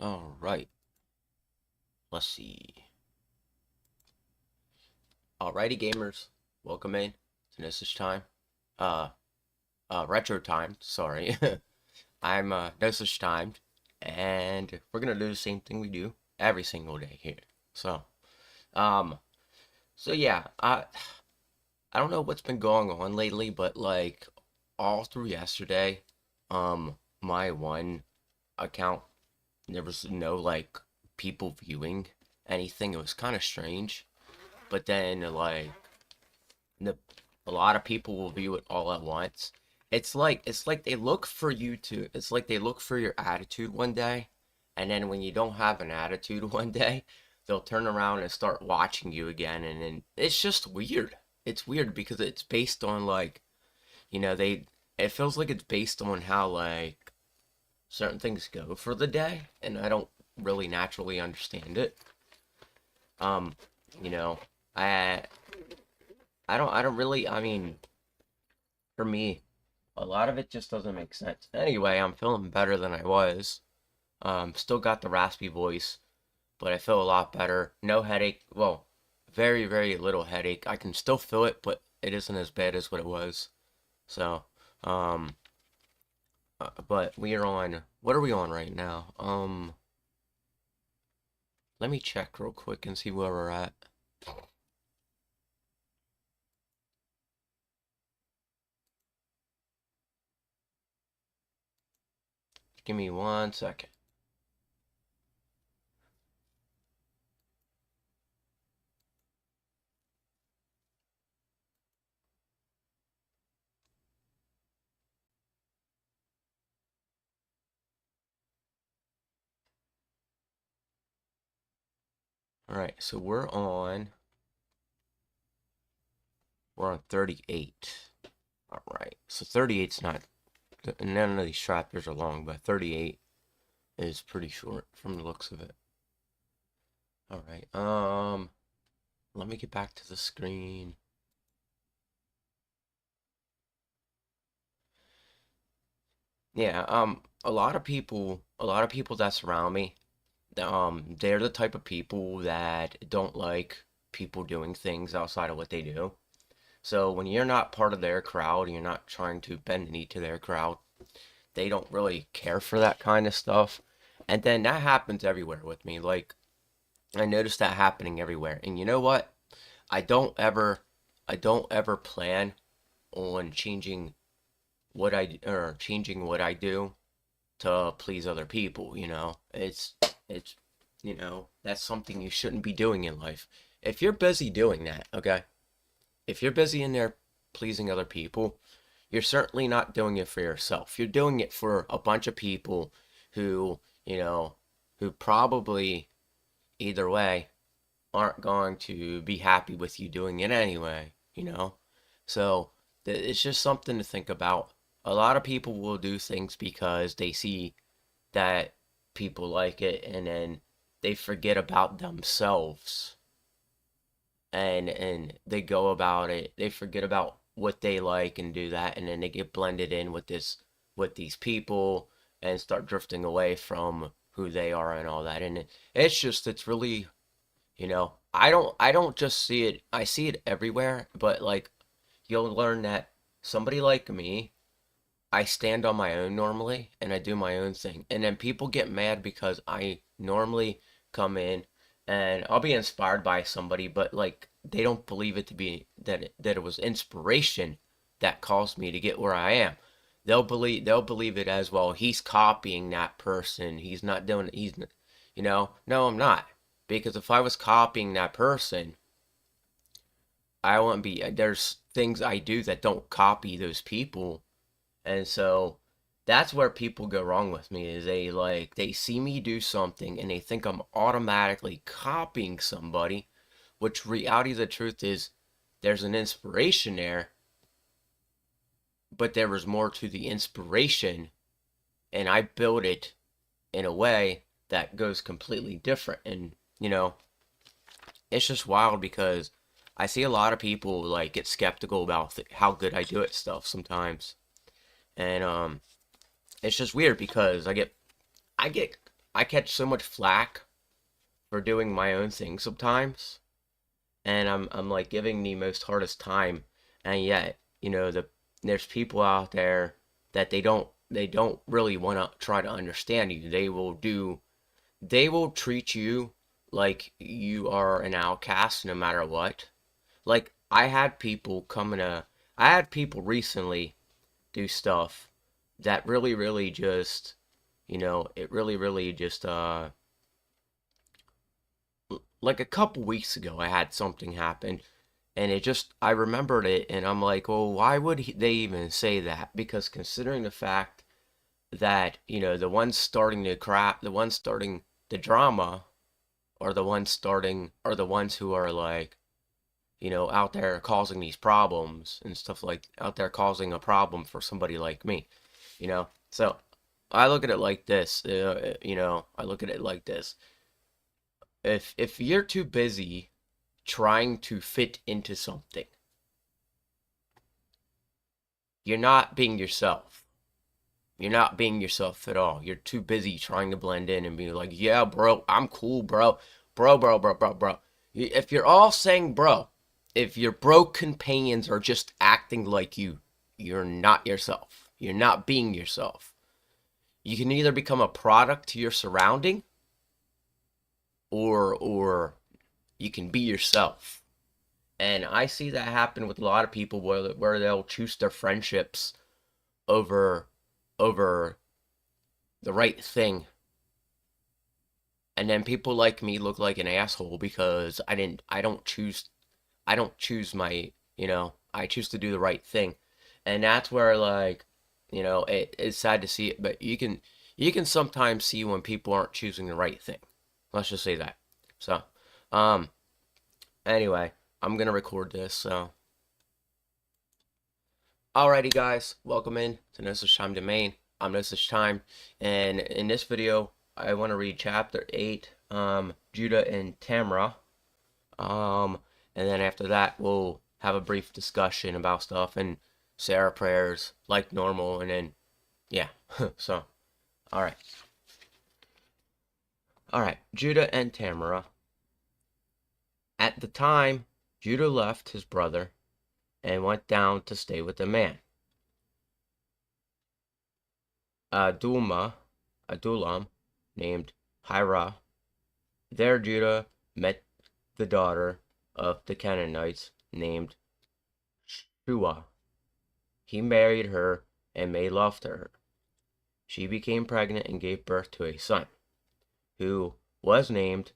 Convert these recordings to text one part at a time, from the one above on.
All right. Let's see. Alrighty, gamers. Welcome in to Nosaj Time. Uh, Retro Time. Sorry. I'm Nosaj Timed, and we're gonna do the same thing we do every single day here. So, um, so yeah. I don't know what's been going on lately, but like all through yesterday, my one account there was no like people viewing anything. It was kind of strange. But then the, a lot of people will view it all at once. It's like they look for you to it's like they look for your attitude one day, and then when you don't have an attitude one day, they'll turn around and start watching you again, and then it's just weird. It's weird because it's based on like, they it feels like it's based on how like certain things go for the day, and I don't really naturally understand it. Um, you know, I I don't really, I mean, for me, a lot of it just doesn't make sense. Anyway, I'm feeling better than I was. Still got the raspy voice, but I feel a lot better. No headache. Well, very, very little headache. I can still feel it, but it isn't as bad as what it was. So, um, but we are on, what are we on right now? Let me check real quick and see where we're at. Give me 1 second. All right, so we're on 38. All right, so 38's not, none of these chapters are long, but 38 is pretty short from the looks of it. All right, let me get back to the screen. Yeah, a lot of people that surround me, they're the type of people that don't like people doing things outside of what they do. So when you're not part of their crowd, you're not trying to bend the knee to their crowd, they don't really care for that kind of stuff. And then that happens everywhere with me. Like, I noticed that happening everywhere. And you know what? I don't ever I don't ever plan on changing what I do to please other people, you know. It's that's something you shouldn't be doing in life. If you're busy doing that, okay? If you're busy in there pleasing other people, you're certainly not doing it for yourself. You're doing it for a bunch of people who, you know, who probably either way aren't going to be happy with you doing it anyway, you know? So it's just something to think about. A lot of people will do things because they see that people like it, and then they forget about themselves, and they go about it. They forget about what they like and do that, and then they get blended in with these people and start drifting away from who they are and all that. And it's really, I don't just see it. I see it everywhere, but like you'll learn that somebody like me, I stand on my own normally and I do my own thing. And then people get mad because I normally come in and I'll be inspired by somebody, but like they don't believe it to be that it was inspiration that caused me to get where I am. They'll believe it as well. He's copying that person. He's not doing it. No, I'm not. Because if I was copying that person, I wouldn't be. There's things I do that don't copy those people, and so that's where people go wrong with me is they see me do something and they think I'm automatically copying somebody, which reality of the truth is there's an inspiration there, but there was more to the inspiration, and I built it in a way that goes completely different. And it's just wild because I see a lot of people like get skeptical about how good I do at stuff sometimes. And it's just weird because I get I catch so much flack for doing my own thing sometimes, and I'm like giving the most hardest time, and yet there's people out there that they don't really want to try to understand you. They will treat you like you are an outcast no matter what. Like I had people recently do stuff that really just, it really just like a couple weeks ago I had something happen, and I remembered it, and I'm like, well, why would they even say that? Because considering the fact that, the ones starting the crap, the ones starting the drama, are the ones who are like, out there causing these problems and stuff, like out there causing a problem for somebody like me, So I look at it like this, I look at it like this. If you're too busy trying to fit into something, you're not being yourself. You're not being yourself at all. You're too busy trying to blend in and be like, yeah, bro, I'm cool, bro. Bro. If you're all saying bro, if your bro companions are just acting like you're not yourself. You're not being yourself. You can either become a product to your surrounding, or you can be yourself. And I see that happen with a lot of people where they'll choose their friendships over over the right thing. And then people like me look like an asshole because I don't choose I choose to do the right thing. And that's where, like, it's sad to see it, but you can sometimes see when people aren't choosing the right thing. Let's just say that. So, um anyway, I'm gonna record this, so alrighty guys, welcome in to Nosaj Ttimmed. I'm Nosaj Ttimmed, and in this video I want to read chapter 8, Judah and Tamra. And then after that we'll have a brief discussion about stuff and say our prayers like normal, and then yeah. So alright. Alright, Judah and Tamara. At the time, Judah left his brother and went down to stay with a man, Adullam, named Hira. There Judah met the daughter of the Canaanites named Shua. He married her and made love to her. She became pregnant and gave birth to a son, who was named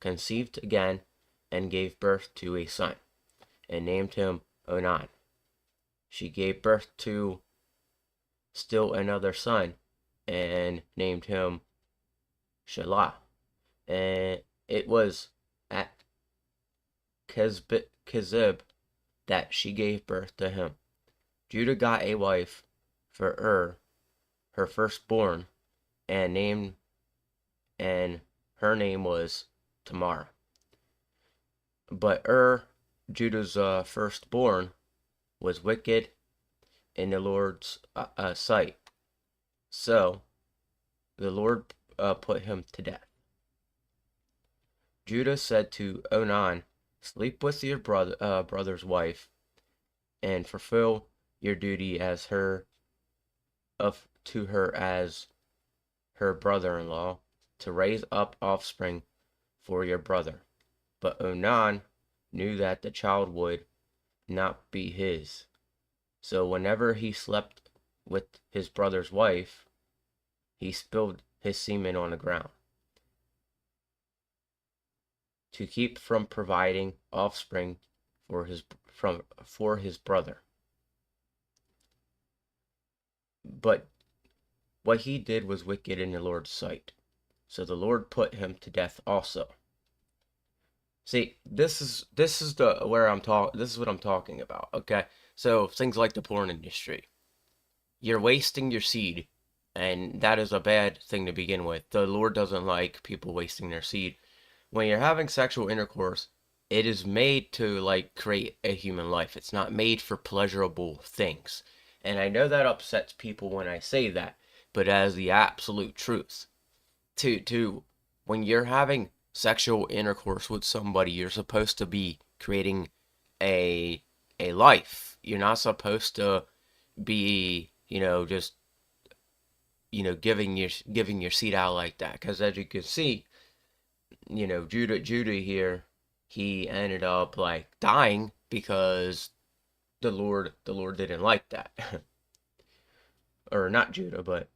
conceived again and gave birth to a son, and named him Onan. She gave birth to still another son, and named him Shelah. And it was at Kezib that she gave birth to him. Judah got a wife for her firstborn, and her name was Tamar. But Judah's firstborn, was wicked in the Lord's sight, so the Lord put him to death. Judah said to Onan, sleep with your brother's wife, and fulfill your duty as to her as her brother-in-law, to raise up offspring for your brother. But Onan knew that the child would not be his. So whenever he slept with his brother's wife, he spilled his semen on the ground, to keep from providing offspring for his brother. But what he did was wicked in the Lord's sight, so the Lord put him to death also. See, this is what I'm talking about, okay? So things like the porn industry. You're wasting your seed, and that is a bad thing to begin with. The Lord doesn't like people wasting their seed. When you're having sexual intercourse, it is made to, like, create a human life. It's not made for pleasurable things. And I know that upsets people when I say that, but as the absolute truth. to when you're having sexual intercourse with somebody, you're supposed to be creating a a life. You're not supposed to be, just giving your seed out like that. Because as you can see, Judah here, he ended up like dying because the Lord didn't like that. Or not Judah, but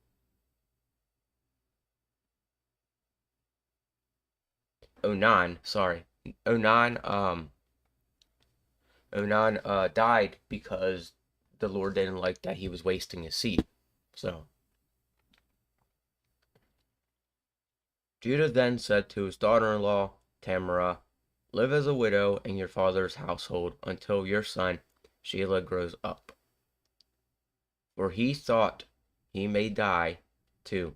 Onan, sorry. Onan Onan died because the Lord didn't like that he was wasting his seed. So Judah then said to his daughter-in-law Tamar, "Live as a widow in your father's household until your son Shelah grows up." For he thought he may die too,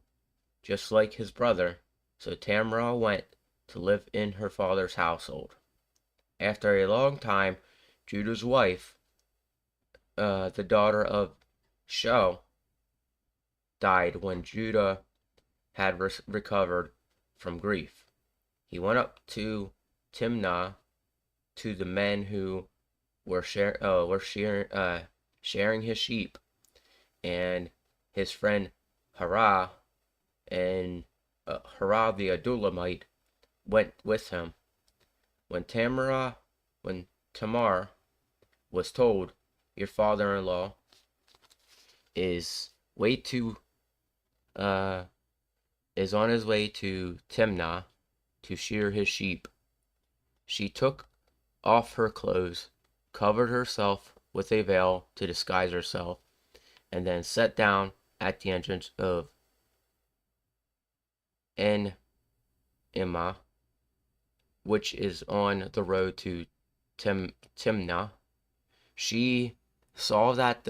just like his brother. So Tamar went to live in her father's household. After a long time, Judah's wife, the daughter of Shua, died when Judah had recovered from grief. He went up to Timnah to the men who were sharing his sheep, and his friend Harah and Harah the Adulamite went with him. When Tamar was told, "Your father-in-law is way to is on his way to Timnah to shear his sheep," she took off her clothes, covered herself with a veil to disguise herself, and then sat down at the entrance of En-Imah, which is on the road to Timnah. She saw that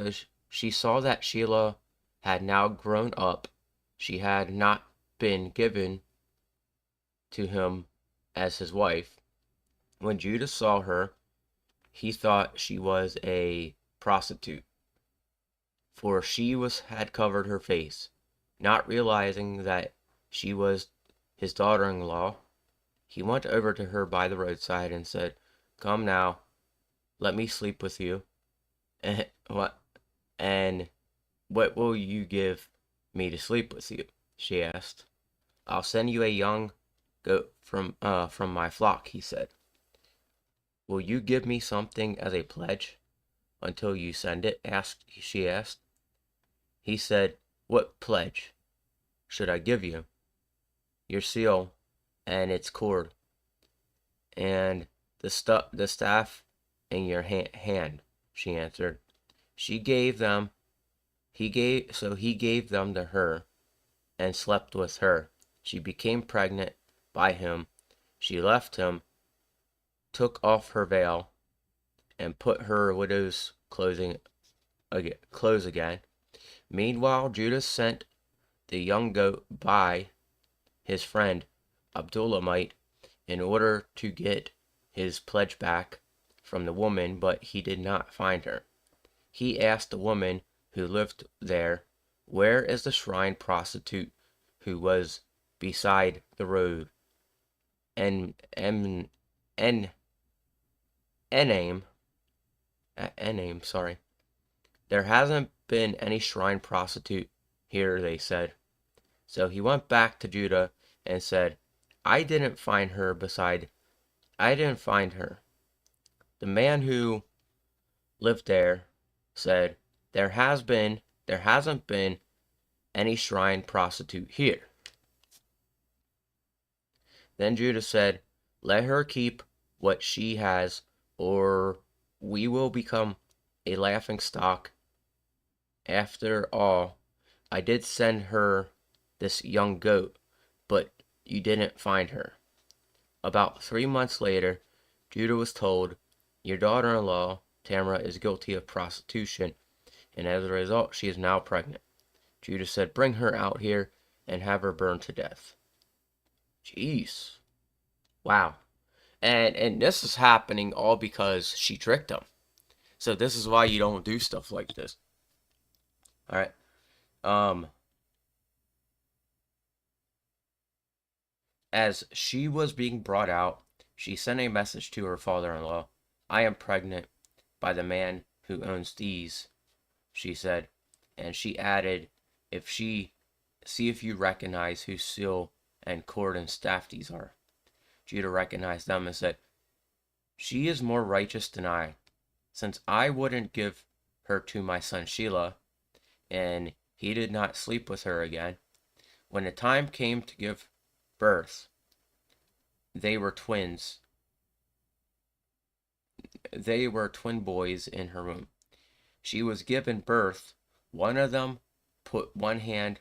Shelah had now grown up. She had not been given to him as his wife. When Judah saw her, he thought she was a prostitute, for she had covered her face. Not realizing that she was his daughter-in-law, he went over to her by the roadside and said, "Come now, let me sleep with you." And what will you give me to sleep with you?" she asked. "I'll send you a young goat from my flock," he said. "Will you give me something as a pledge until you send it?" she asked. He said, "What pledge should I give you?" "Your seal and its cord, and the staff in your hand," she answered. He gave them to her and slept with her. She became pregnant by him. She left him, took off her veil, and put her widow's clothes again. Meanwhile, Judah sent the young goat by his friend Abdullamite in order to get his pledge back from the woman, but he did not find her. He asked the woman who lived there, "Where is the shrine prostitute who was beside the road?" And Enaim, sorry. "There hasn't been any shrine prostitute here," they said. So he went back to Judah and said, I didn't find her. The man who lived there said, there hasn't been any shrine prostitute here." Then Judah said, "Let her keep what she has, or we will become a laughing stock. After all, I did send her this young goat, but you didn't find her." About 3 months later, Judah was told, "Your daughter-in-law, Tamar, is guilty of prostitution, and as a result, she is now pregnant." Judah said, "Bring her out here and have her burned to death." Jeez. Wow. And this is happening all because she tricked him. So this is why you don't do stuff like this. All right. As she was being brought out, she sent a message to her father-in-law. I am pregnant by the man who owns these, she said, and she added, if she see if you recognize whose seal and cord and staff these are. Judah recognized them and said, she is more righteous than I, since I wouldn't give her to my son Shelah, and he did not sleep with her again. When the time came to give birth, they were twins. They were twin boys in her womb. She was given birth. One of them put one hand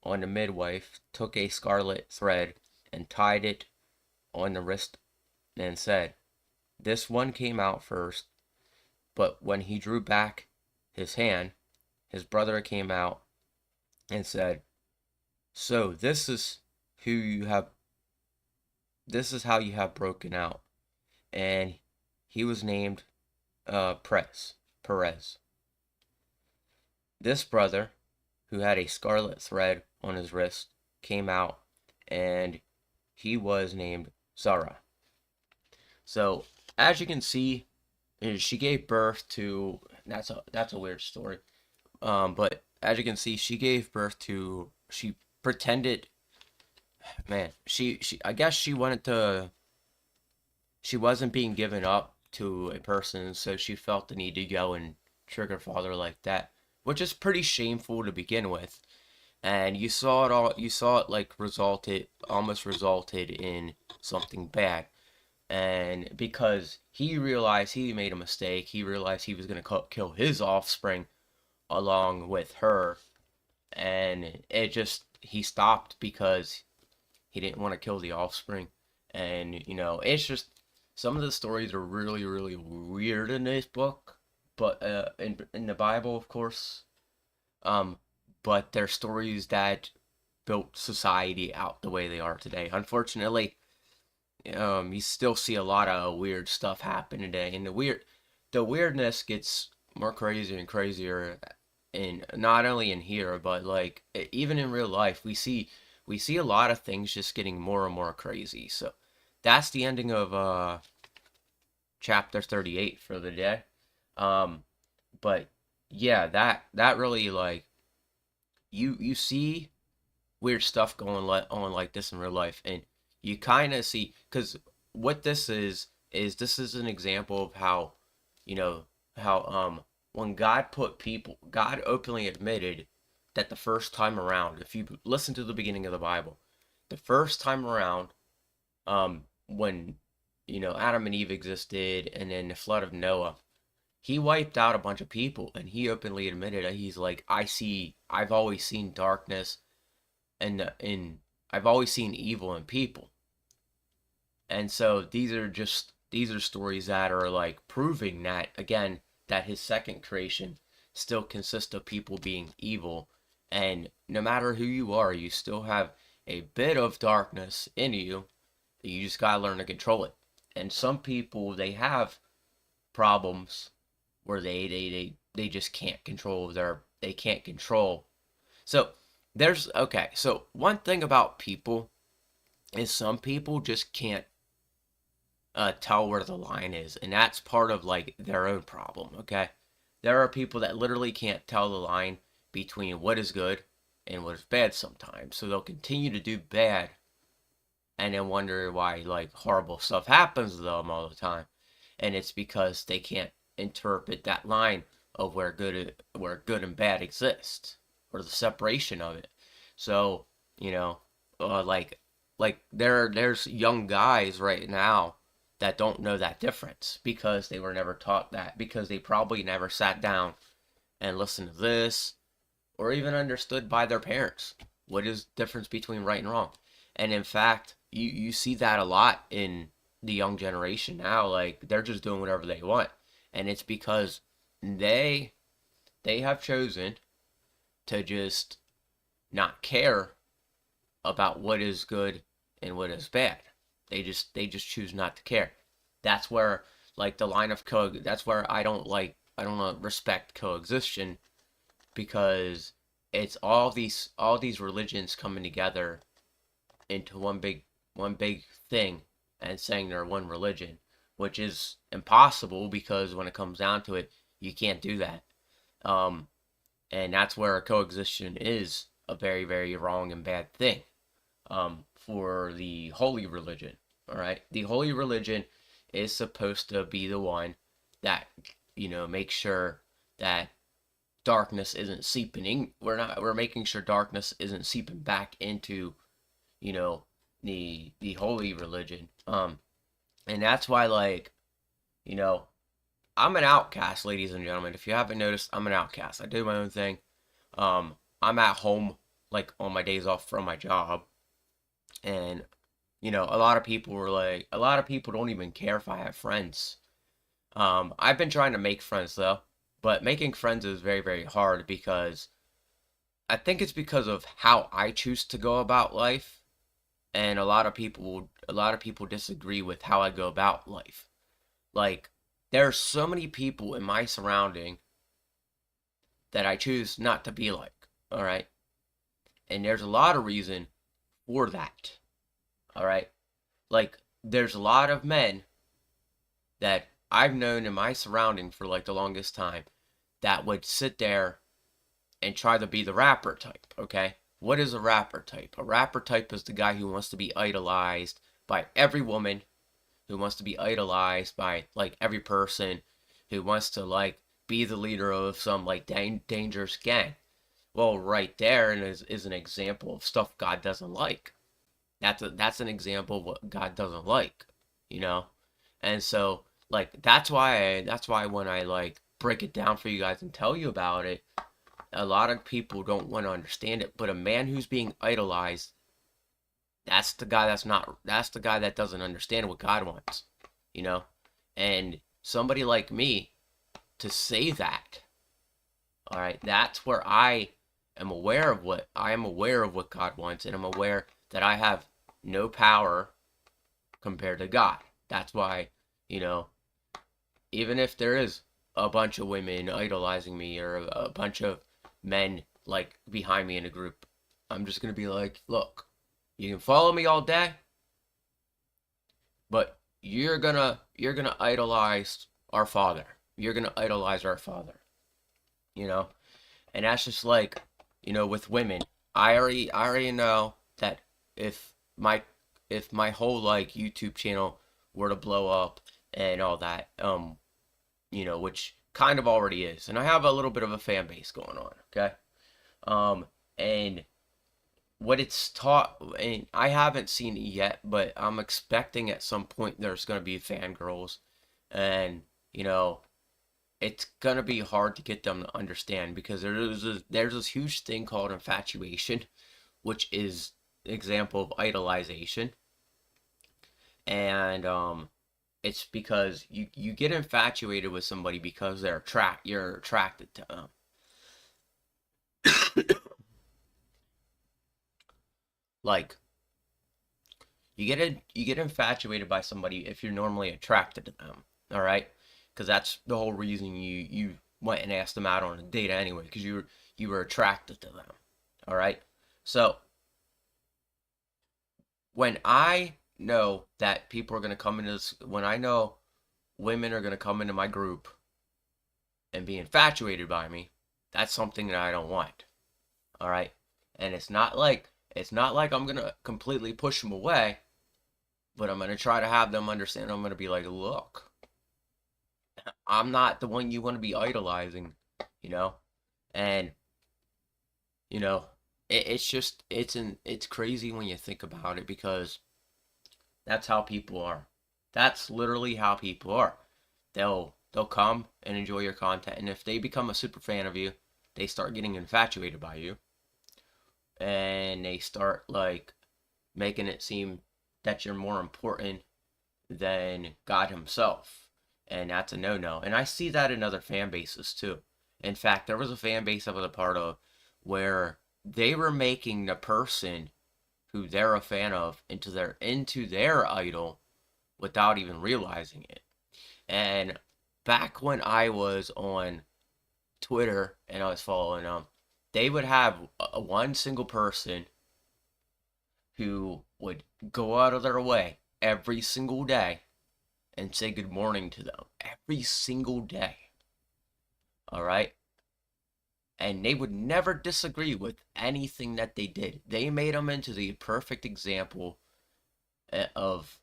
on the midwife, took a scarlet thread, and tied it on the wrist, and said, this one came out first. But when he drew back his hand, his brother came out and said, so this is how you have broken out. And he was named Perez. This brother, who had a scarlet thread on his wrist, came out, and he was named Zara. So, as you can see, she gave birth to, that's a weird story. But as you can see, she pretended, man, I guess she wasn't being given up to a person, so she felt the need to go and trick her father like that, which is pretty shameful to begin with. And you saw it like almost resulted in something bad. And because he realized he made a mistake, he realized he was going to kill his offspring along with her, and he stopped because he didn't want to kill the offspring. And it's just, some of the stories are really, really weird in this book, but in the Bible, of course. But they're stories that built society out the way they are today. Unfortunately, you still see a lot of weird stuff happen today, and the weirdness gets more crazier and crazier, in not only in here, but like even in real life, we see a lot of things just getting more and more crazy. So that's the ending of chapter 38 for the day. But yeah, that really, like, you see weird stuff going on like this in real life, and you kind of see, because what this is an example of how, when God openly admitted that the first time around, if you listen to the beginning of the Bible, the first time around, when Adam and Eve existed, and then the flood of Noah, he wiped out a bunch of people, and he openly admitted that he's like, I've always seen darkness, and I've always seen evil in people. And so these are stories that are like proving that, again, that his second creation still consists of people being evil, and no matter who you are, you still have a bit of darkness in you. You just gotta learn to control it. And some people, they have problems where they just can't control they can't control. So so one thing about people is some people just can't tell where the line is, and that's part of like their own problem. Okay, there are people that literally can't tell the line between what is good and what is bad sometimes, so they'll continue to do bad and then wonder why like horrible stuff happens to them all the time. And it's because they can't interpret that line of where good and bad exist, or the separation of it. So there's young guys right now that don't know that difference because they were never taught that, because they probably never sat down and listened to this, or even understood by their parents what is the difference between right and wrong. And in fact, you see that a lot in the young generation now. Like, they're just doing whatever they want, and it's because they have chosen to just not care about what is good and what is bad. They just choose not to care. That's where, like, the line of that's where I don't respect coexistence, because it's all these religions coming together into one one big thing and saying they're one religion, which is impossible because when it comes down to it, you can't do that. Um, and that's where coexistence is a very, very wrong and bad thing. For the holy religion, all right, the holy religion is supposed to be the one that makes sure that darkness isn't seeping in. We're making sure darkness isn't seeping back into you know the holy religion. And that's why, like, you know I'm an outcast, ladies and gentlemen. If you haven't noticed, I'm an outcast. I do my own thing. I'm at home, like, on my days off from my job. And a lot of people don't even care if I have friends. I've been trying to make friends though, but making friends is very, very hard because I think it's because of how I choose to go about life, and a lot of people disagree with how I go about life. Like, there are so many people in my surrounding that I choose not to be like. All right, and there's a lot of reason for that. All right, like, there's a lot of men that I've known in my surrounding for like the longest time that would sit there and try to be the rapper type, okay? What is a rapper type? A rapper type is the guy who wants to be idolized by every woman, who wants to be idolized by like every person, who wants to like be the leader of some like dangerous gang. Well, right there is an example of stuff God doesn't like. That's an example of what God doesn't like, you know? And so, like, that's why when I like break it down for you guys and tell you about it, a lot of people don't want to understand it. But a man who's being idolized, that's the guy that doesn't understand what God wants, you know? And somebody like me to say that, all right, that's where I am aware of what God wants, and I'm aware that I have no power compared to God. That's why, you know, even if there is a bunch of women idolizing me, or a bunch of men like behind me in a group, I'm just gonna be like, look, you can follow me all day, but you're gonna idolize our Father. You're gonna idolize our Father, you know? And that's just like, with women. I already know that if my if my whole like YouTube channel were to blow up and all that, which kind of already is, and I have a little bit of a fan base going on, okay? And what it's taught, and I haven't seen it yet, but I'm expecting at some point there's gonna be fangirls, and it's gonna be hard to get them to understand because there's this huge thing called infatuation, which is an example of idolization. And it's because you get infatuated with somebody because you're attracted to them. Like, you get infatuated by somebody if you're normally attracted to them, all right? Because that's the whole reason you went and asked them out on a date anyway, because you were attracted to them, all right? So when I know that people are going to come into this, when I know women are going to come into my group and be infatuated by me, that's something that I don't want. All right? And it's not like I'm going to completely push them away, but I'm going to try to have them understand. I'm going to be like, "Look, I'm not the one you want to be idolizing, you know?" And you know, it's crazy when you think about it, because that's how people are. That's literally how people are. They'll come and enjoy your content, and if they become a super fan of you, they start getting infatuated by you, and they start like making it seem that you're more important than God himself. And that's a no-no. And I see that in other fan bases too. In fact, there was a fan base I was a part of where they were making the person who they're a fan of into their idol without even realizing it. And back when I was on Twitter and I was following them, they would have one single person who would go out of their way every single day and say good morning to them every single day. All right? And they would never disagree with anything that they did. They made them into the perfect example of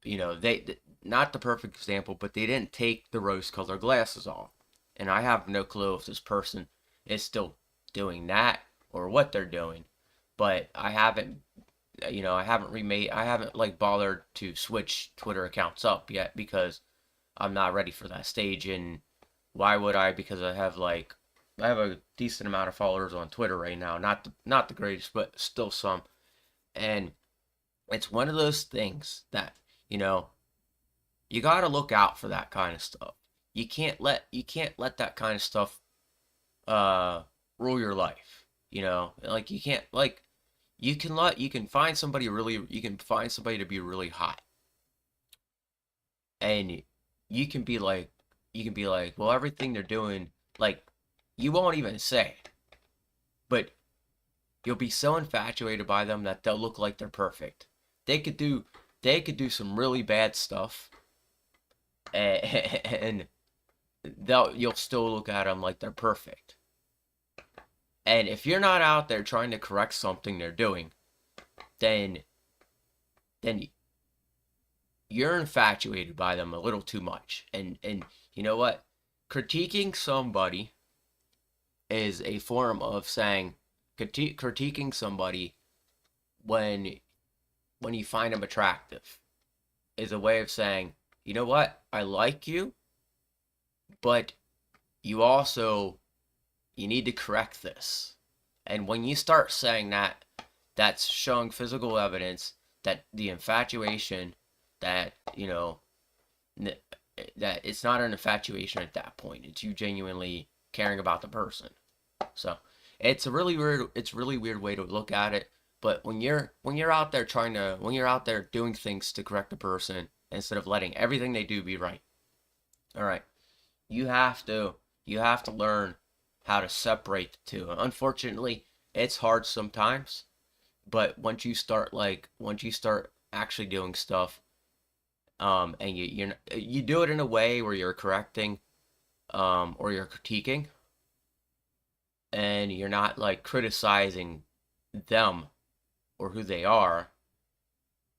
they not the perfect example, but they didn't take the rose-colored glasses off. And I have no clue if this person is still doing that or what they're doing, but I haven't I haven't like bothered to switch Twitter accounts up yet because I'm not ready for that stage. And why would I? Because I have a decent amount of followers on Twitter right now. Not the greatest, but still some. And it's one of those things that, you know, you got to look out for that kind of stuff. You can't let that kind of stuff uh rule your life. Like you can't like you can find somebody to be really hot, and you can be like, well, everything they're doing, like, you won't even say it, but you'll be so infatuated by them that they'll look like they're perfect. They could do they could do some really bad stuff, and you'll still look at them like they're perfect. And if you're not out there trying to correct something they're doing, then then you're infatuated by them a little too much. And you know what? Critiquing somebody is a form of saying critiquing somebody when you find them attractive is a way of saying, you know what? I like you, but you also you need to correct this. And when you start saying that, that's showing physical evidence that the infatuation, that, that it's not an infatuation at that point. It's you genuinely caring about the person. So it's a really weird way to look at it. But when you're out there when you're out there doing things to correct the person instead of letting everything they do be right, all right, you have to learn how to separate the two. Unfortunately, it's hard sometimes, but once you start actually doing stuff, and you do it in a way where you're correcting, or you're critiquing, and you're not like criticizing them or who they are.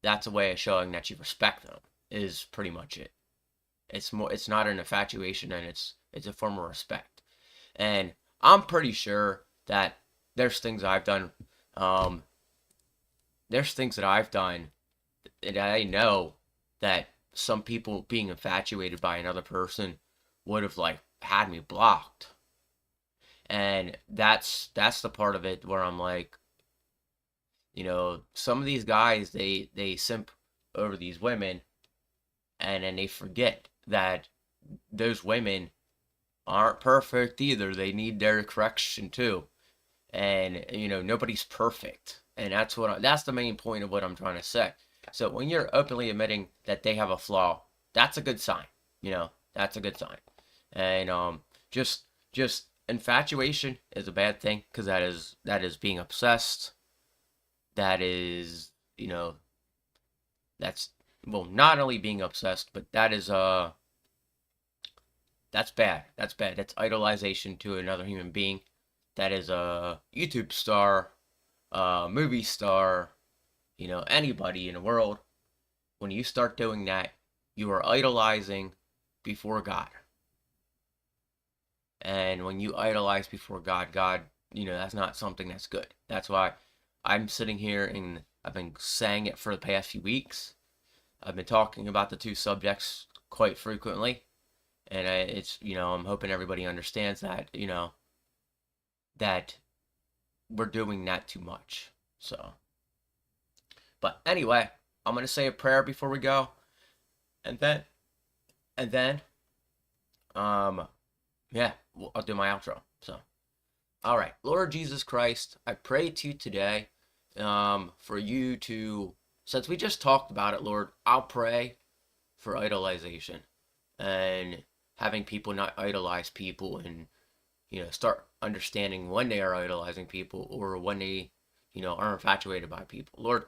That's a way of showing that you respect them. Is pretty much it. It's not an infatuation, and it's a form of respect. And I'm pretty sure that there's things I've done. There's things that I've done that I know that some people being infatuated by another person would have like had me blocked. And that's the part of it where I'm like, some of these guys, they simp over these women, and then they forget that those women aren't perfect either. They need their correction too. And nobody's perfect. And that's the main point of what I'm trying to say. So when you're openly admitting that they have a flaw, that's a good sign. That's a good sign. And just infatuation is a bad thing, because that is being obsessed. That is, that's, well, not only being obsessed, but that's bad. That's bad. That's idolization to another human being. That is a YouTube star, a movie star, anybody in the world. When you start doing that, you are idolizing before God. And when you idolize before God, that's not something that's good. That's why I'm sitting here and I've been saying it for the past few weeks. I've been talking about the two subjects quite frequently. And I'm hoping everybody understands that, that we're doing that too much. So, but anyway, I'm going to say a prayer before we go. And then, yeah, I'll do my outro. So, all right, Lord Jesus Christ, I pray to you today, for you to, since we just talked about it, Lord, I'll pray for idolization and having people not idolize people, and start understanding when they are idolizing people or when they are infatuated by people. Lord,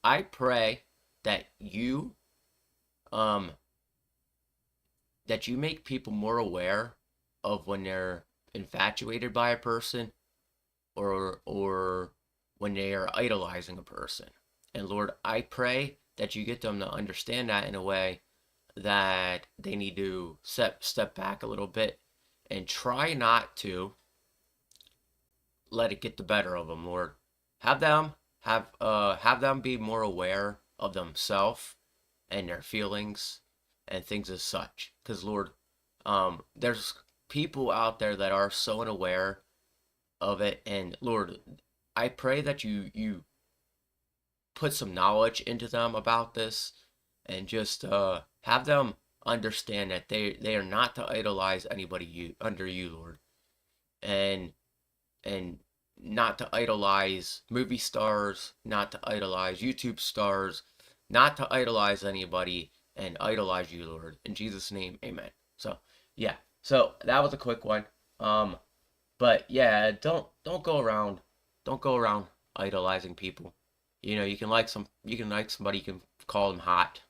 I pray that um you make people more aware of when they're infatuated by a person, or when they are idolizing a person. And Lord, I pray that you get them to understand that in a way that they need to step back a little bit and try not to let it get the better of them, Lord. Have them have them be more aware of themselves and their feelings and things as such. Because Lord, there's people out there that are so unaware of it, and Lord, I pray that you put some knowledge into them about this, and just have them understand that they are not to idolize anybody under you, Lord, and and not to idolize movie stars, not to idolize YouTube stars, not to idolize anybody, and idolize you, Lord. In Jesus' name, amen. So, yeah. So that was a quick one. But yeah, don't go around idolizing people. You can like somebody, you can call them hot.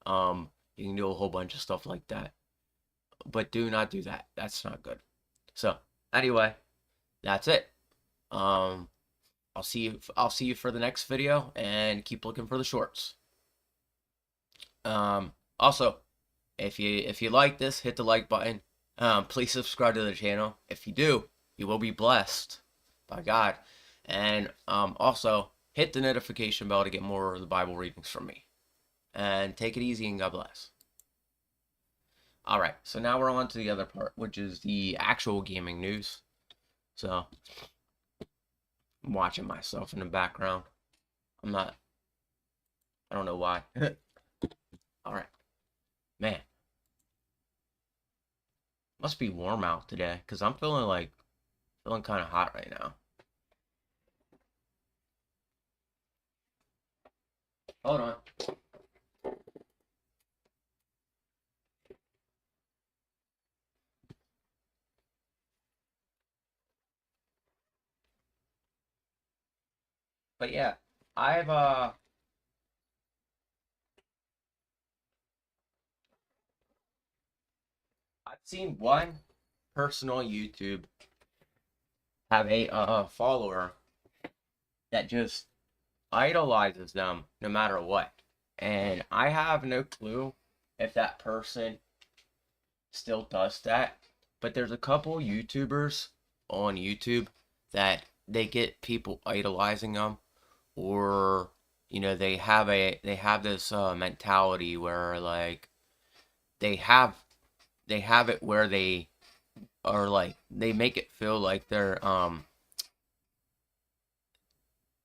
You can do a whole bunch of stuff like that. But do not do that. That's not good. So, anyway, that's it. Um, I'll see you for the next video, and keep looking for the shorts. Also, if you like this, hit the like button. Please subscribe to the channel. If you do, you will be blessed by God. And also hit the notification bell to get more of the Bible readings from me. And take it easy, and God bless. Alright, so now we're on to the other part, which is the actual gaming news. So, I'm watching myself in the background. I don't know why. Alright, man. Must be warm out today, because I'm feeling kind of hot right now. Hold on. But yeah, I've seen one person on YouTube have a follower that just idolizes them no matter what. And I have no clue if that person still does that. But there's a couple YouTubers on YouTube that they get people idolizing them, or they have this mentality where like they have it where they are like, they make it feel like they're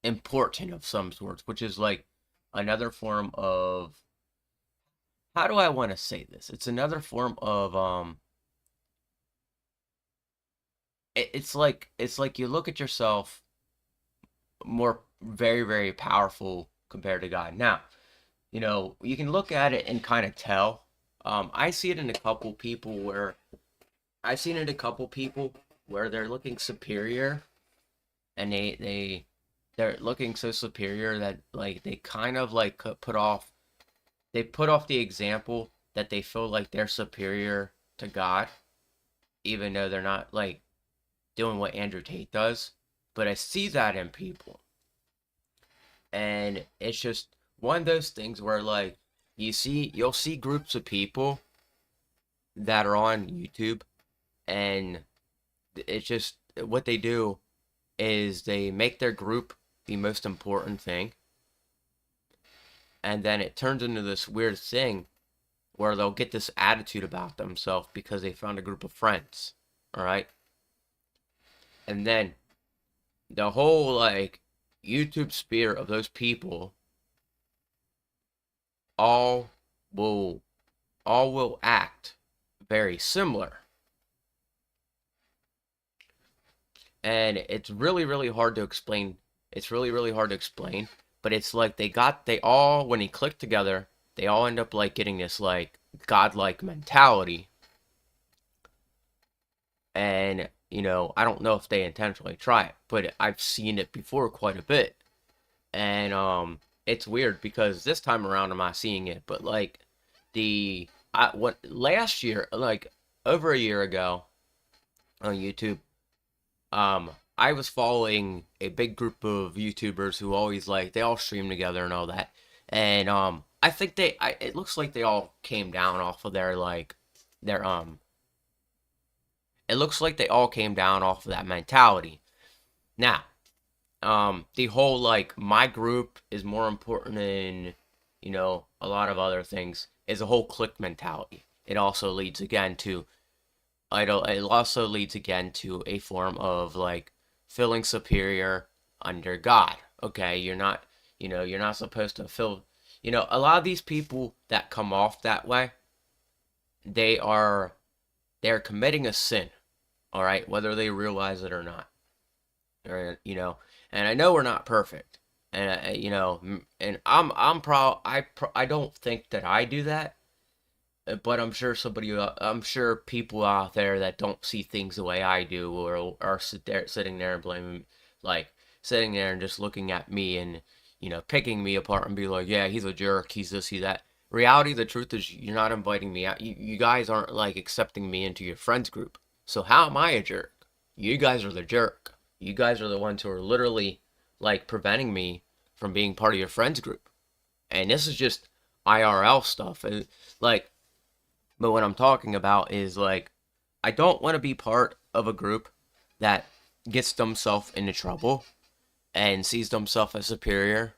important of some sorts, which is like another form of, how do I want to say this? It's another form of it's like you look at yourself more very, very powerful compared to God. Now, you can look at it and kind of tell. I see it in a couple people where I've seen it in a couple people where they're looking superior, and they're looking so superior that like they kind of like put off the example that they feel like they're superior to God, even though they're not like doing what Andrew Tate does. But I see that in people, and it's just one of those things where like you'll see groups of people that are on YouTube, and it's just what they do is they make their group the most important thing, and then it turns into this weird thing where they'll get this attitude about themselves because they found a group of friends, all right? And then the whole like YouTube sphere of those people all will act very similar. And it's really, really hard to explain. It's really, really hard to explain, but it's like they all, when they click together, they all end up like getting this like godlike mentality. And I don't know if they intentionally try it, but I've seen it before quite a bit. And it's weird because this time around I'm not seeing it, but like I what last year, like over a year ago on YouTube, um, I was following a big group of YouTubers who always like they all stream together and all that, and I think it looks like they all came down off of their it looks like they all came down off of that mentality. Now, the whole like my group is more important than a lot of other things is a whole clique mentality. It also leads again to it also leads again to a form of like feeling superior under God. Okay, you're not supposed to feel, a lot of these people that come off that way, they are they're committing a sin, all right, whether they realize it or not. Or, and I know we're not perfect. And and I don't think that I do that, but I'm sure people out there that don't see things the way I do, or are sitting there and blaming, like sitting there and just looking at me and picking me apart and be like, yeah, he's a jerk, he's this, he's that. Reality, the truth is, you're not inviting me out. You guys aren't like accepting me into your friends group. So how am I a jerk? You guys are the jerk. You guys are the ones who are literally like preventing me from being part of your friends group. And this is just IRL stuff. And like, but what I'm talking about is like, I don't want to be part of a group that gets themselves into trouble and sees themselves as superior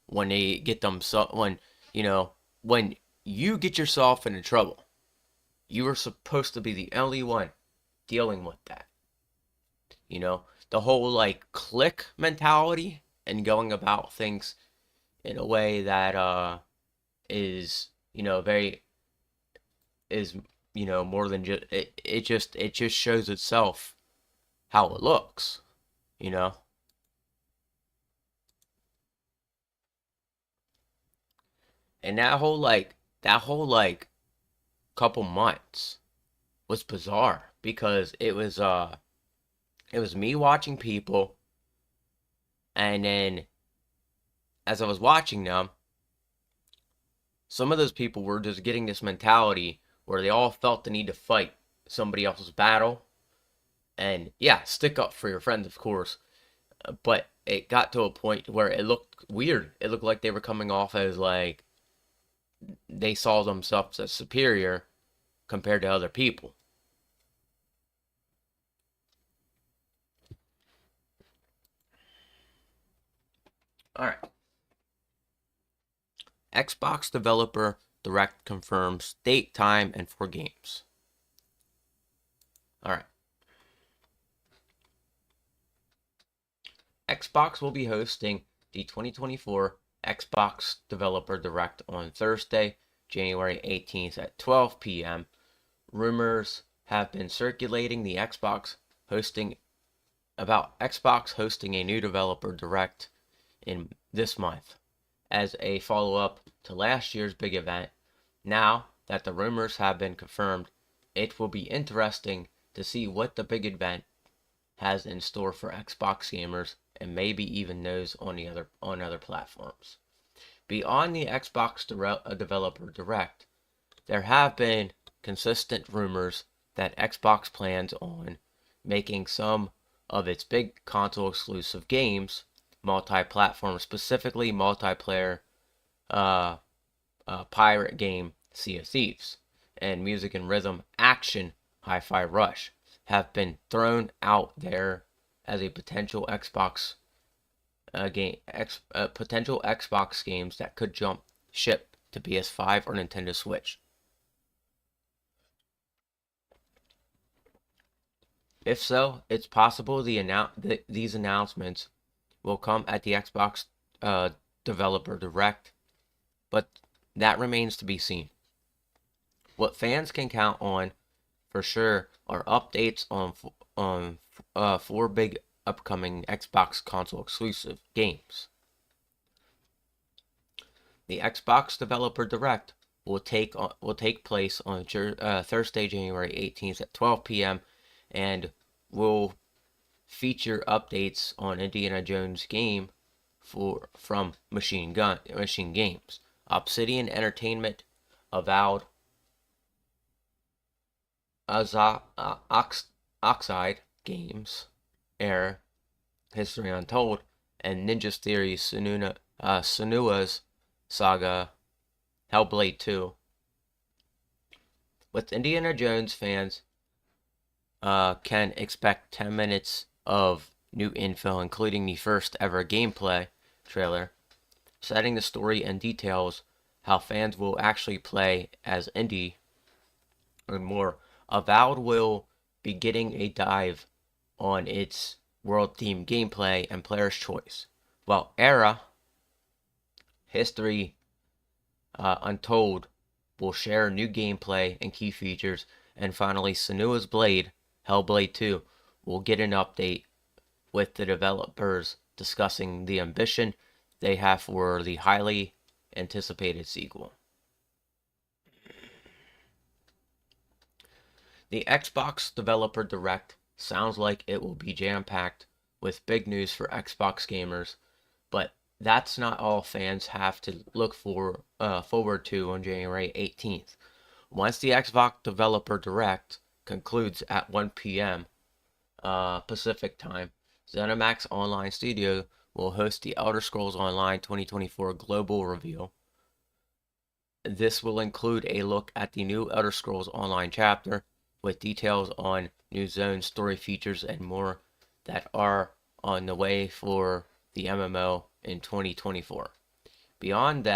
when they get themselves when you get yourself into trouble. You are supposed to be the only one dealing with that. The whole like click mentality and going about things in a way that is very is more than just it just shows itself how it looks, you know. And that whole couple months was bizarre because it was me watching people, and then as I was watching them, some of those people were just getting this mentality where they all felt the need to fight somebody else's battle. And yeah, stick up for your friends, of course. But it got to a point where it looked weird. It looked like they were coming off as like they saw themselves as superior compared to other people. All right. Xbox developer Direct confirms date, time, and 4 games. All right. Xbox will be hosting the 2024 Xbox Developer Direct on Thursday, January 18th at 12 p.m. Rumors have been circulating about Xbox hosting a new Developer Direct in this month as a follow-up to last year's big event. Now that the rumors have been confirmed, it will be interesting to see what the big event has in store for Xbox gamers and maybe even those on other platforms. Beyond the Xbox Developer Direct, there have been consistent rumors that Xbox plans on making some of its big console exclusive games multi-platform, specifically multiplayer pirate game Sea of Thieves and music and rhythm action Hi-Fi Rush have been thrown out there as a potential potential Xbox games that could jump ship to PS5 or Nintendo Switch. If so, it's possible these announcements will come at the Xbox Developer Direct, but that remains to be seen. What fans can count on for sure are updates on 4 big upcoming Xbox console exclusive games. The Xbox Developer Direct will take place on Thursday, January 18th at 12 p.m. and will feature updates on Indiana Jones game from Machine Games. Obsidian Entertainment, Avowed, Oxide Games, Air, History Untold, and Ninja's Theory Senua's Saga, Hellblade 2. With Indiana Jones fans can expect 10 minutes of new info, including the first ever gameplay trailer, setting the story and details how fans will actually play as Indy and more. Avowed will be getting a dive on its world-themed gameplay and player's choice, while Era History Untold will share new gameplay and key features, and finally Senua's Blade, Hellblade 2, will get an update with the developers discussing the ambition they have for the highly anticipated sequel. The Xbox Developer Direct sounds like it will be jam-packed with big news for Xbox gamers, but that's not all fans have to look forward to on January 18th. Once the Xbox Developer Direct concludes at 1 p.m. Pacific Time, ZeniMax Online Studio will host the Elder Scrolls Online 2024 Global Reveal. This will include a look at the new Elder Scrolls Online chapter, with details on new zone story features and more that are on the way for the MMO in 2024. Beyond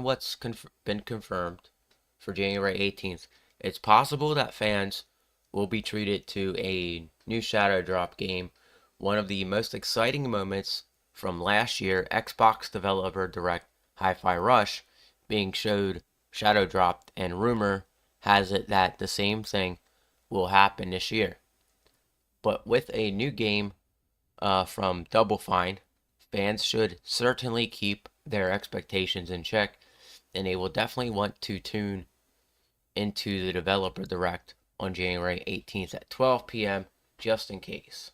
what's been confirmed for January 18th, it's possible that fans will be treated to a new Shadow Drop game, one of the most exciting moments from last year Xbox Developer Direct Hi-Fi Rush being showed Shadow Dropped, and rumor has it that the same thing will happen this year. But with a new game from Double Fine, fans should certainly keep their expectations in check, and they will definitely want to tune into the Developer Direct on January 18th at 12 p.m. just in case.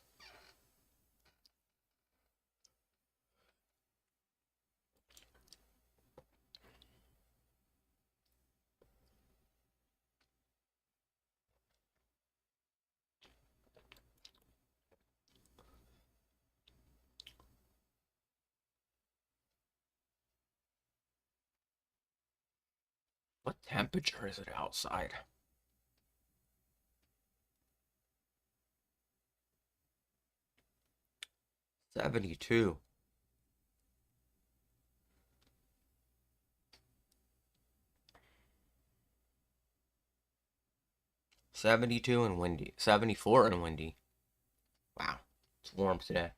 What temperature is it outside? '72. 72 and windy. 74 and windy. Wow, it's warm today.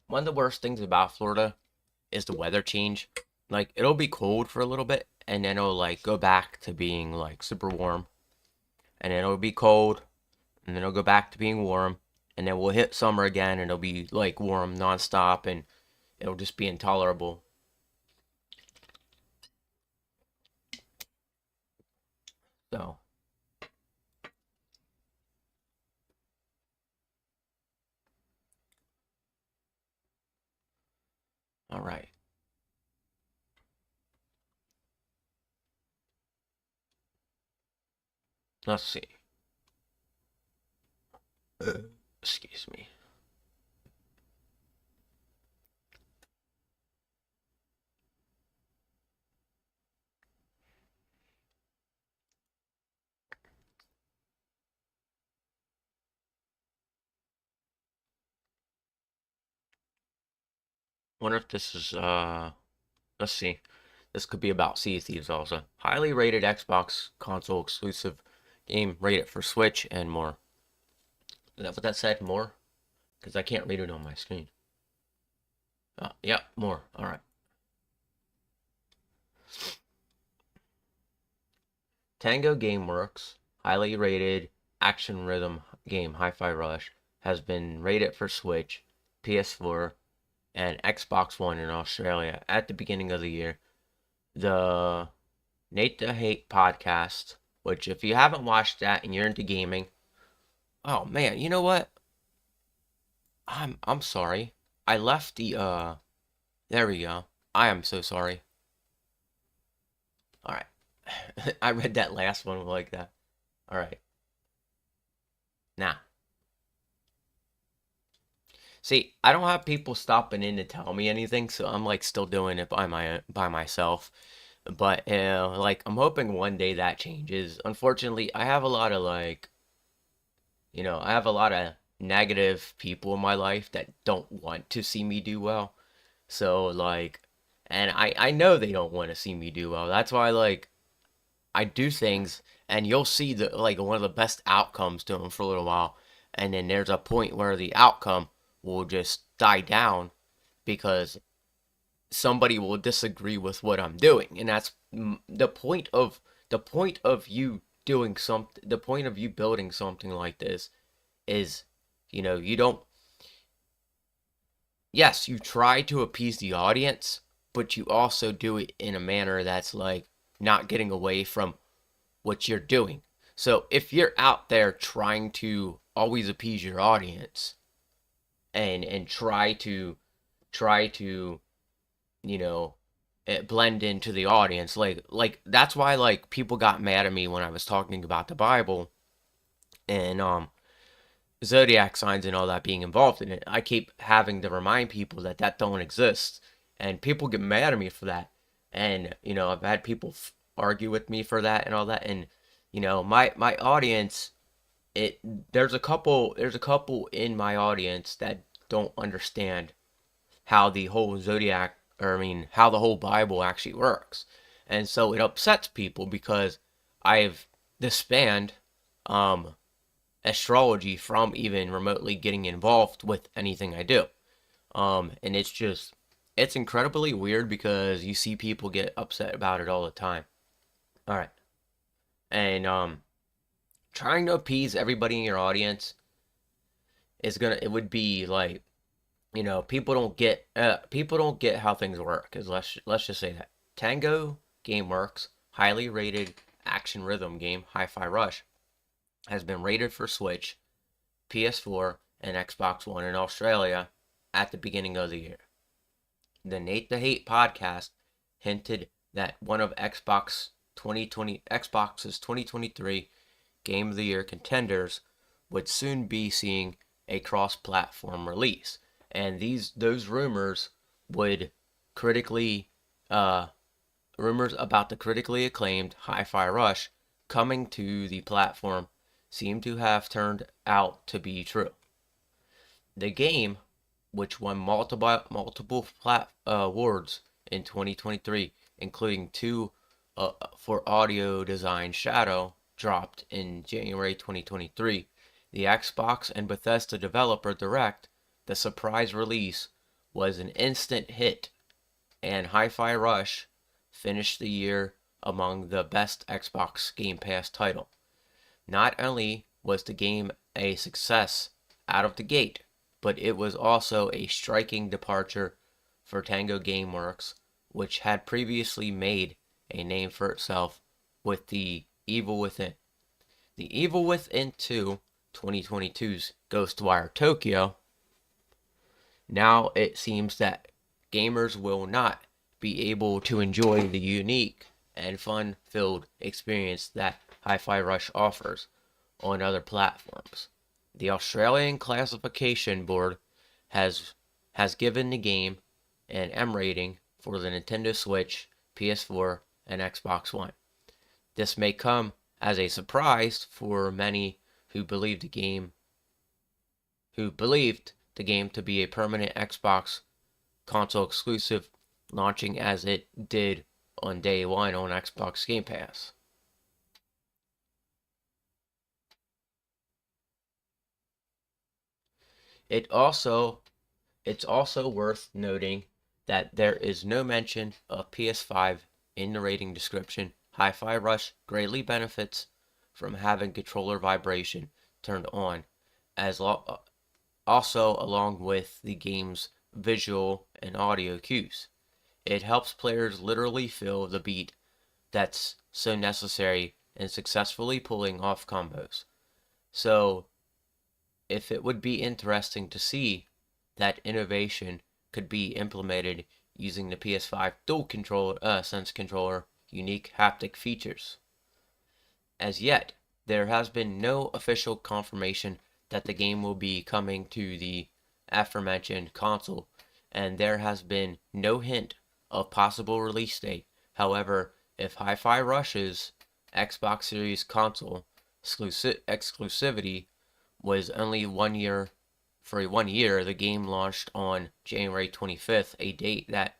One of the worst things about Florida is the weather change. Like, it'll be cold for a little bit, and then it'll, like, go back to being, like, super warm. And then it'll be cold, and then it'll go back to being warm. And then we'll hit summer again, and it'll be, like, warm nonstop, and it'll just be intolerable. So, alright. Let's see. Excuse me. Wonder if this is, let's see. This could be about Sea of Thieves also. Highly rated Xbox console exclusive game rated for Switch and more. Is that what that said? More? Because I can't read it on my screen. Yeah, more. Alright. Tango Gameworks, highly rated action rhythm game Hi-Fi Rush, has been rated for Switch, PS4, and Xbox One in Australia at the beginning of the year. The Nate the Hate podcast which if you haven't watched that and you're into gaming, oh man, you know what? I'm sorry. I left the there we go. I am so sorry. All right. I read that last one like that. All right. Now, see, I don't have people stopping in to tell me anything, so I'm like still doing it by myself. But like I'm hoping one day that changes. Unfortunately, I have a lot of like, I have a lot of negative people in my life that don't want to see me do well. So like, and I know they don't want to see me do well. That's why like I do things, and you'll see the like one of the best outcomes to them for a little while, and then there's a point where the outcome will just die down because somebody will disagree with what I'm doing, and that's the point of you doing something. The point of you building something like this is, you don't. Yes, you try to appease the audience, but you also do it in a manner that's like not getting away from what you're doing. So if you're out there trying to always appease your audience and try to you know blend into the audience, like that's why like people got mad at me when I was talking about the Bible and zodiac signs and all that being involved in it. I keep having to remind people that that don't exist, and people get mad at me for that. And I've had people argue with me for that and all that. And my audience, it there's a couple in my audience that don't understand how the whole zodiac, or I mean, how the whole Bible actually works, and so it upsets people because I've disbanded um astrology from even remotely getting involved with anything I do. And it's incredibly weird because you see people get upset about it all the time. All right. And trying to appease everybody in your audience it would be like, people don't get how things work. Cuz let's just say that Tango Gameworks highly rated action rhythm game Hi-Fi Rush has been rated for Switch, PS4, and Xbox One in Australia at the beginning of the year. The Nate the Hate podcast hinted that one of Xbox's 2023 Game of the Year contenders would soon be seeing a cross-platform release, and those would critically rumors about the critically acclaimed Hi-Fi Rush coming to the platform seem to have turned out to be true. The game, which won multiple awards in 2023, including two for audio design, Shadow, dropped in January 2023. The Xbox and Bethesda Developer Direct, the surprise release, was an instant hit, and Hi-Fi Rush finished the year among the best Xbox Game Pass title. Not only was the game a success out of the gate, but it was also a striking departure for Tango Gameworks, which had previously made a name for itself with The Evil Within. The Evil Within 2, 2022's Ghostwire Tokyo. Now it seems that gamers will not be able to enjoy the unique and fun-filled experience that Hi-Fi Rush offers on other platforms. The Australian Classification Board has given the game an M rating for the Nintendo Switch, PS4, and Xbox One. This may come as a surprise for many who believed the game to be a permanent Xbox console exclusive, launching as it did on day one on Xbox Game Pass. It's also worth noting that there is no mention of PS5 in the rating description. Hi-Fi Rush greatly benefits from having controller vibration turned on, also along with the game's visual and audio cues. It helps players literally feel the beat that's so necessary and successfully pulling off combos. So, if it would be interesting to see that innovation could be implemented using the PS5 dual controller sense controller unique haptic features. As yet, there has been no official confirmation that the game will be coming to the aforementioned console, and there has been no hint of possible release date. However, if Hi-Fi Rush's Xbox Series console exclusivity was only 1 year, for 1 year, the game launched on January 25th, a date that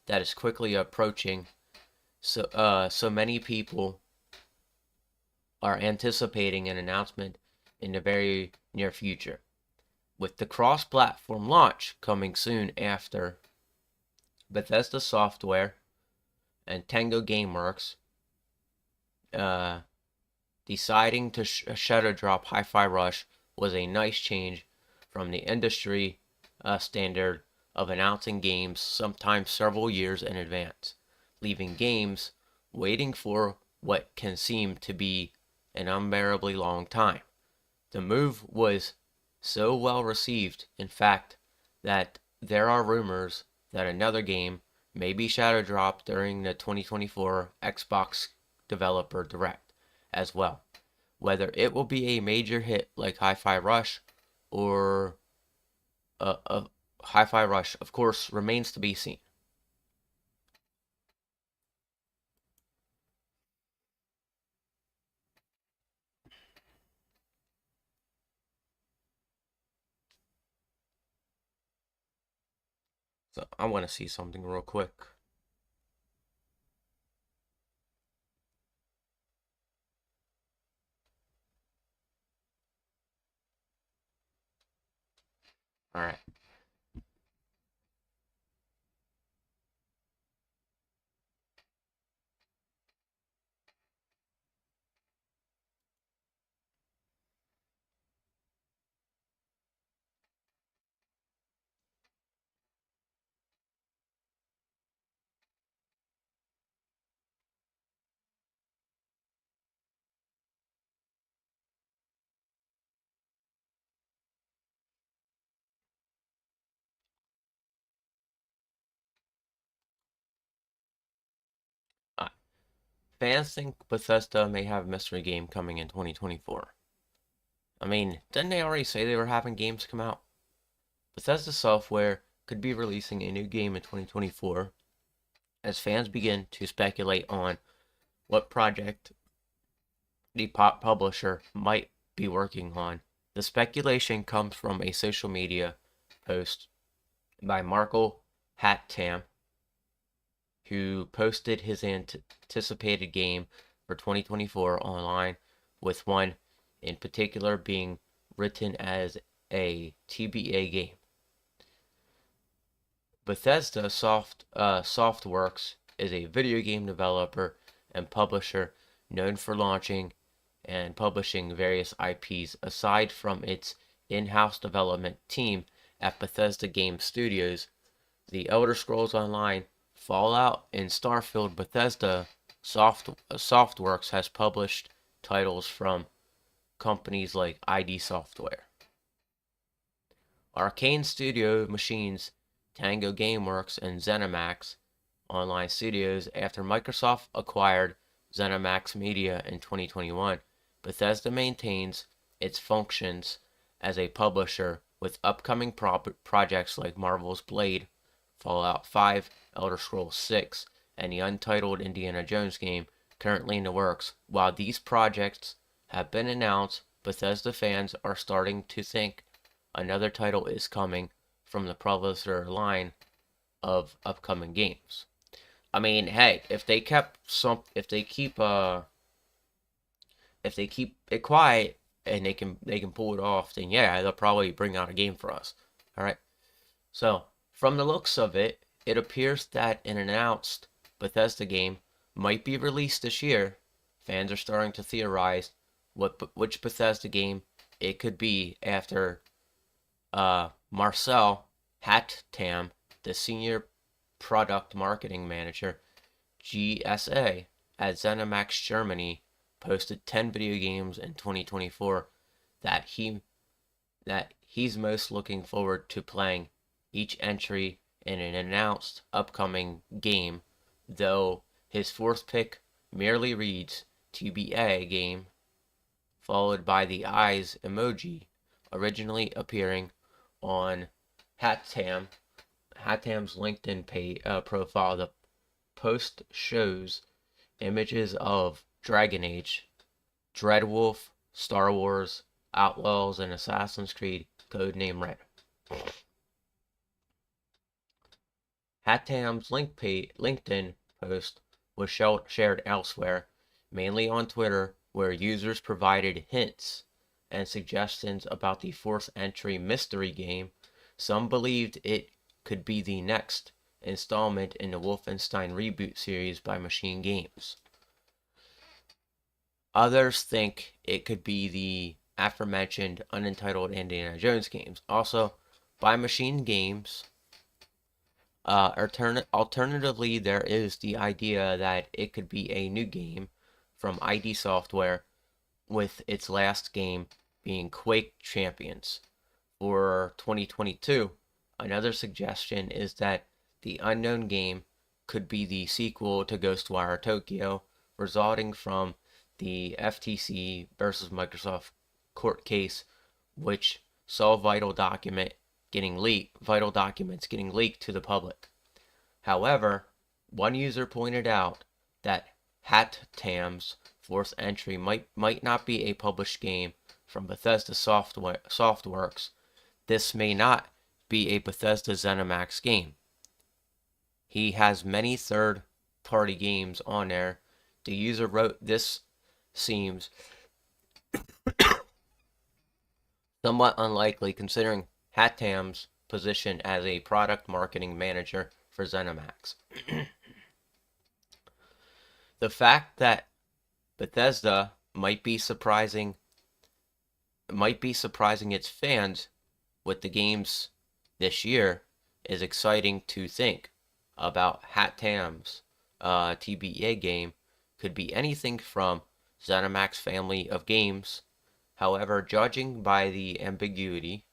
is quickly approaching. So many people are anticipating an announcement in the very near future. With the cross-platform launch coming soon after, Bethesda Software and Tango Gameworks deciding to shadow drop Hi-Fi Rush was a nice change from the industry standard of announcing games sometimes several years in advance, leaving games waiting for what can seem to be an unbearably long time. The move was so well received, in fact, that there are rumors that another game may be shadow dropped during the 2024 Xbox Developer Direct as well. Whether it will be a major hit like Hi-Fi Rush or Hi-Fi Rush, of course, remains to be seen. So I want to see something real quick. All right. Uh, Fans think Bethesda may have a mystery game coming in 2024. I mean, didn't they already say they were having games come out? Bethesda Software could be releasing a new game in 2024 as fans begin to speculate on what project the publisher might be working on. The speculation comes from a social media post by Marco Hattam, who posted his anticipated game for 2024 online, with one in particular being written as a TBA game. Bethesda Softworks is a video game developer and publisher known for launching and publishing various IPs aside from its in-house development team at Bethesda Game Studios. The Elder Scrolls Online, Fallout, and Starfield. Bethesda Softworks has published titles from companies like ID Software. Arcane Studio Machines, Tango Gameworks, and ZeniMax Online Studios. After Microsoft acquired ZeniMax Media in 2021, Bethesda maintains its functions as a publisher with upcoming projects like Marvel's Blade, Fallout 5, Elder Scrolls 6, and the untitled Indiana Jones game currently in the works. While these projects have been announced, Bethesda fans are starting to think another title is coming from the publisher line of upcoming games. I mean, hey, if they keep it quiet and they can pull it off, then yeah, they'll probably bring out a game for us. All right. So, from the looks of it, it appears that an announced Bethesda game might be released this year. Fans are starting to theorize which Bethesda game it could be after Marcel Hattam, the senior product marketing manager, GSA, at ZeniMax Germany, posted 10 video games in 2024 that he's most looking forward to playing. Each entry in an announced upcoming game, though his fourth pick merely reads TBA game, followed by the eyes emoji, originally appearing on Hattam's LinkedIn profile. The post shows images of Dragon Age, Dreadwolf, Star Wars, Outlaws, and Assassin's Creed, codename Red. Hattam's LinkedIn post was shared elsewhere, mainly on Twitter, where users provided hints and suggestions about the fourth entry mystery game. Some believed it could be the next installment in the Wolfenstein reboot series by Machine Games. Others think it could be the aforementioned unentitled Indiana Jones games, also by Machine Games. Alternatively, there is the idea that it could be a new game from ID Software, with its last game being Quake Champions for 2022. Another suggestion is that the unknown game could be the sequel to Ghostwire Tokyo, resulting from the FTC versus Microsoft court case, which saw vital documents getting leaked to the public. However, one user pointed out that Hattam's fourth entry might not be a published game from Bethesda Softworks. This may not be a Bethesda ZeniMax game. He has many third-party games on there. The user wrote, "This seems somewhat unlikely considering Hattam's position as a product marketing manager for ZeniMax." The fact that Bethesda might be surprising its fans with the games this year is exciting to think about. Hattam's TBA game could be anything from ZeniMax family of games. However, judging by the ambiguity,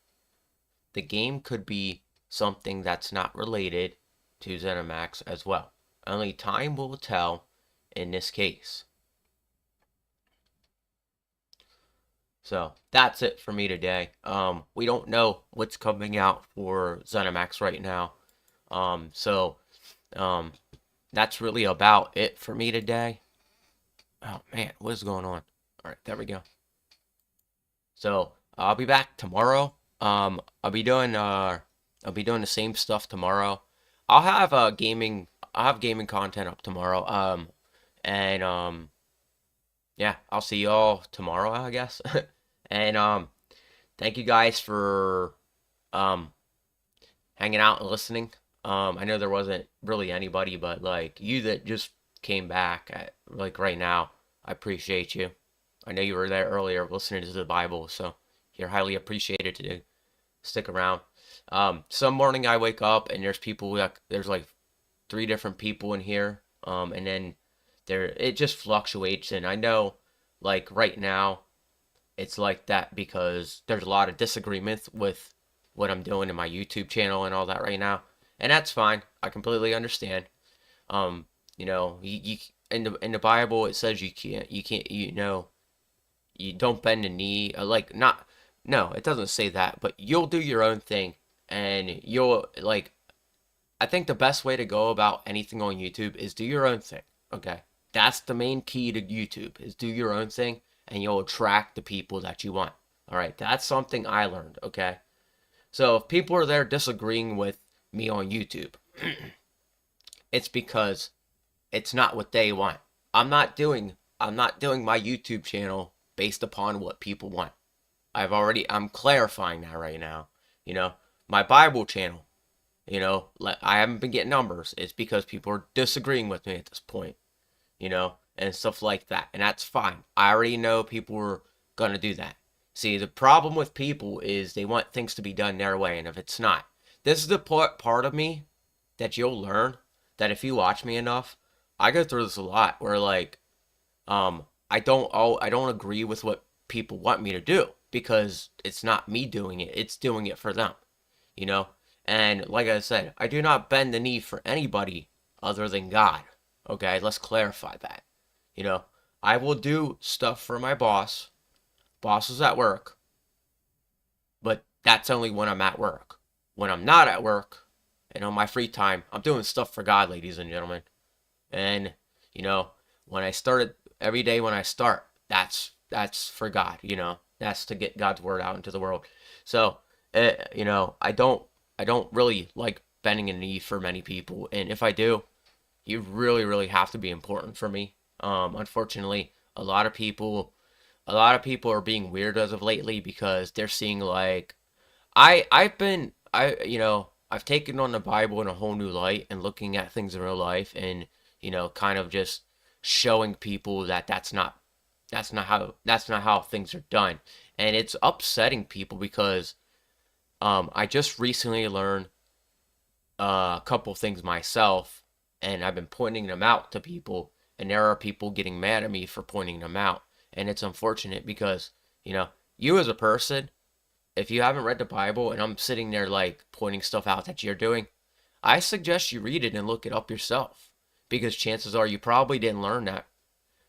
the game could be something that's not related to ZeniMax as well. Only time will tell in this case. So that's it for me today. We don't know what's coming out for ZeniMax right now. That's really about it for me today. Oh man, what is going on? All right, there we go. So I'll be back tomorrow. I'll be doing the same stuff tomorrow. I'll have gaming content up tomorrow. Yeah, I'll see y'all tomorrow, I guess. And thank you guys for hanging out and listening. I know there wasn't really anybody, but like you that just came back like right now, I appreciate you. I know you were there earlier listening to the Bible, so you're highly appreciated to stick around. Some morning I wake up and there's like 3 different people in here, and then it just fluctuates. And I know like right now it's like that because there's a lot of disagreement with what I'm doing in my YouTube channel and all that right now, and that's fine. I completely understand. You in the Bible it says you don't bend the knee. No, it doesn't say that, but you'll do your own thing, and I think the best way to go about anything on YouTube is do your own thing. Okay, that's the main key to YouTube, is do your own thing, and you'll attract the people that you want. All right, that's something I learned. Okay, so if people are there disagreeing with me on YouTube, it's because it's not what they want. I'm not doing my YouTube channel based upon what people want. I'm clarifying that right now. My Bible channel, I haven't been getting numbers. It's because people are disagreeing with me at this point, and stuff like that. And that's fine. I already know people are going to do that. See, the problem with people is they want things to be done their way. And if it's not, this is the part of me that you'll learn that if you watch me enough, I go through this a lot where I don't agree with what people want me to do because it's not me doing it, it's doing it for them, you know? And like I said, I do not bend the knee for anybody other than God. Okay, let's clarify that. You know, I will do stuff for my bosses at work, but that's only when I'm at work. When I'm not at work and on my free time, I'm doing stuff for God, ladies and gentlemen. And you know, when I started every day when I start, that's for God, you know. That's to get God's word out into the world. So, you know, I don't really like bending a knee for many people, and if I do, you really have to be important for me. Unfortunately, a lot of people are being weird as of lately because they're seeing like you know, I've taken on the Bible in a whole new light and looking at things in real life and, you know, kind of just showing people that that's not how things are done. And it's upsetting people because I just recently learned a couple things myself and I've been pointing them out to people and there are people getting mad at me for pointing them out. And it's unfortunate because, you know, you as a person, if you haven't read the Bible and I'm sitting there like pointing stuff out that you're doing, I suggest you read it and look it up yourself because chances are you probably didn't learn that.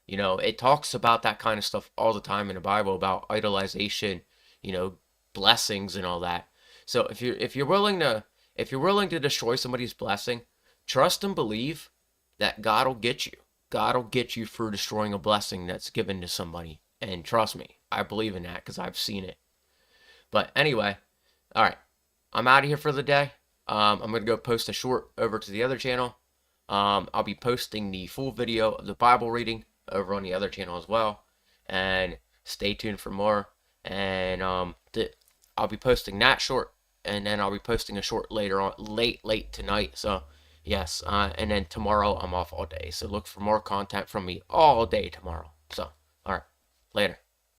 You know, it talks about that kind of stuff all the time in the Bible about idolization, you know, blessings and all that. So if you're willing to destroy somebody's blessing, trust and believe that God will get you. God will get you for destroying a blessing that's given to somebody. And trust me, I believe in that because I've seen it. But anyway, all right, I'm out of here for the day. I'm going to go post a short over to the other channel. I'll be posting the full video of the Bible reading over on the other channel as well. And stay tuned for more. And I'll be posting that short. And then I'll be posting a short later on, late tonight. So, yes. And then tomorrow I'm off all day. So look for more content from me all day tomorrow. So, all right. Later.